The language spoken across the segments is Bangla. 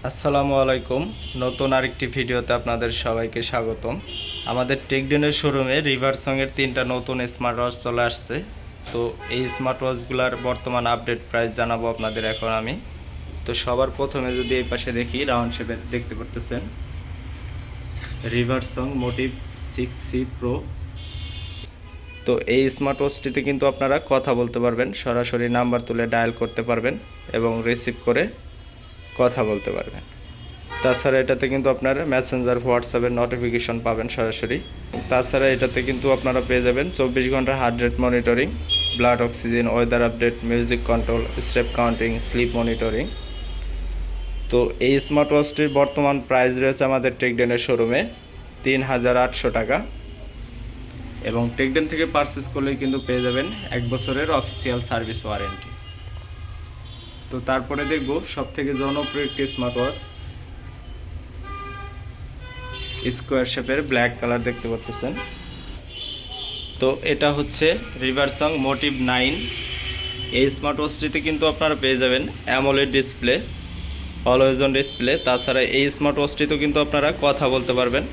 আসসালামু আলাইকুম। নতুন আরেকটি ভিডিওতে আপনাদের সবাইকে স্বাগতম। আমাদের টেকডেনের শোরুমে রিভারসংয়ের 3টা নতুন স্মার্ট ওয়াচ চলে আসছে। তো এই স্মার্ট ওয়াচগুলোর বর্তমান আপডেট প্রাইস জানাবো আপনাদের এখন আমি। তো সবার প্রথমে যদি এই পাশে দেখি, রাউন্ড শেপে দেখতে পারতেছেন রিভারসং মোটিভ 6C প্রো। তো এই স্মার্ট ওয়াচটিতে কিন্তু আপনারা কথা বলতে পারবেন, সরাসরি নাম্বার তুলে ডায়াল করতে পারবেন এবং রিসিভ করে কথা বলতে পারবেন। তাছাড়া এটাতে কিন্তু আপনারা মেসেঞ্জার হোয়াটসঅ্যাপের নোটিফিকেশন পাবেন সরাসরি। তাছাড়া এটাতে কিন্তু আপনারা পেয়ে যাবেন 24 ঘন্টা heart rate monitoring, blood oxygen, weather update, music control, step counting, slip monitoring. তো এই স্মার্ট ওয়াচটির বর্তমান প্রাইস রয়েছে আমাদের টেকডেনের শোরুমে 3800 টাকা, এবং টেকডেন থেকে পারচেস করলেই কিন্তু পেয়ে যাবেন 1 বছরের অফিসিয়াল সার্ভিস ওয়ারেন্টি। তো তারপরে দেখব সবথেকে জনপ্রিয় একটি স্মার্ট ওয়াচ, স্কোয়ার শেপের ব্ল্যাক কালার দেখতে পাচ্ছেন। তো এটা হচ্ছে রিভারসং মোটিভ 9। এই স্মার্ট ওয়াচটিতে কিন্তু আপনারা পেয়ে যাবেন AMOLED display, always on display. তাছাড়া এই স্মার্ট ওয়াচটিতেও কিন্তু আপনারা কথা বলতে পারবেন,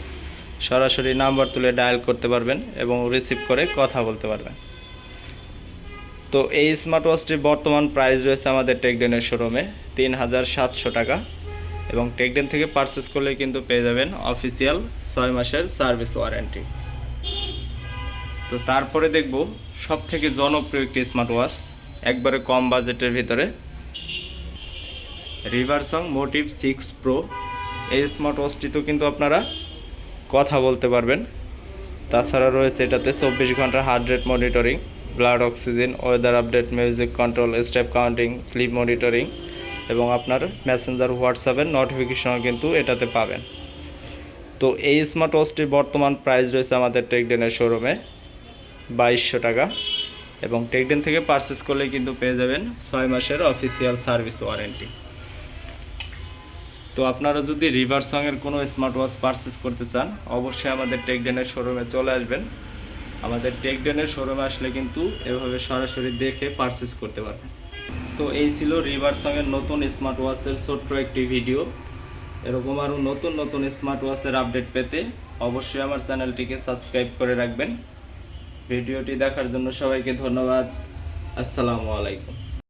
সরাসরি নাম্বার তুলে ডায়াল করতে পারবেন এবং রিসিভ করে কথা বলতে পারবেন। তো এই স্মার্ট ওয়াচটির বর্তমান প্রাইস রয়েছে আমাদের টেকডেনের শোরুমে 3700 টাকা, এবং টেকডেন থেকে পারচেস করলে কিন্তু পেয়ে যাবেন অফিসিয়াল 6 মাসের সার্ভিস ওয়ারেন্টি। তো তারপরে দেখব সবথেকে জনপ্রিয় একটি স্মার্ট ওয়াচ, একবারে কম বাজেটের ভিতরে, রিভারসং মোটিভ 6 প্রো। এই স্মার্ট ওয়াচটিতেও কিন্তু আপনারা কথা বলতে পারবেন। তাছাড়া রয়েছে এটাতে 24 ঘন্টা heart rate monitoring, blood oxygen, weather update, music control, step counting, slip monitoring, এবং আপনার মেসেঞ্জার হোয়াটসঅ্যাপের নোটিফিকেশনও কিন্তু এটাতে পাবেন। তো এই স্মার্ট ওয়াচটির বর্তমান প্রাইস রয়েছে আমাদের টেকডেনের শোরুমে 2200 টাকা, এবং টেকডেন থেকে পারচেস করলে কিন্তু পেয়ে যাবেন 6 মাসের অফিসিয়াল সার্ভিস ওয়ারেন্টি। তো আপনারা যদি রিভারসংয়ের কোনো স্মার্ট ওয়াচ পারচেস করতে চান, অবশ্যই আমাদের টেকডেনের শোরুমে চলে আসবেন। আমাদের টেকডেনের শোরুমে আসলে কিন্তু এভাবে সরাসরি দেখে পারচেস করতে পারবেন। তো এই ছিল রিভারসংয়ের নতুন স্মার্ট ওয়াচের ছোট্ট একটি ভিডিও। এরকম আরও নতুন নতুন স্মার্ট ওয়াচের আপডেট পেতে অবশ্যই আমার চ্যানেলটিকে সাবস্ক্রাইব করে রাখবেন। ভিডিওটি দেখার জন্য সবাইকে ধন্যবাদ। আসসালামু আলাইকুম।